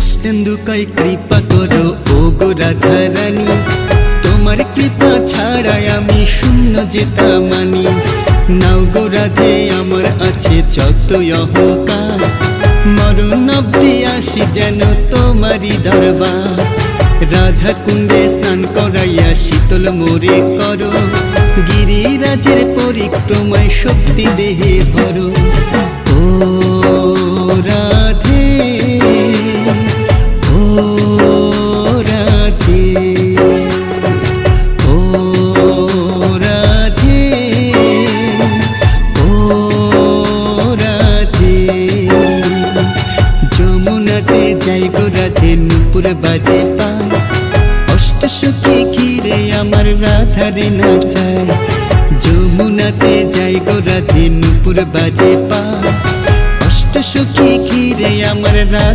কৃষ্ণেন্দু কয় কৃপা করো ও গো রাধা রানী, তোমার কৃপা ছাড়াই আমি শূন্য যেতা মানি। নাও গো রাধে আমার আছে যতই অহংকার, মরণ অব্দি আসি যেন তোমারই দরবার। রাধা কুণ্ডে স্নান করাইয়া শীতল মোরে করো, গিরিরাজের পরিক্রমায় শক্তি দেহে ভরো। ও রাধে ও রাধে ও রাধে ও রাধে। যমুনাতে যাই গো রাধে নূপুর বাজে পায়, অষ্টসখী ঘিরে আমার রাধারে নাচায়। যমুনাতে যাই গো রাধে নূপুর বাজে পায়, অষ্টসখী ঘিরে আমার রাধা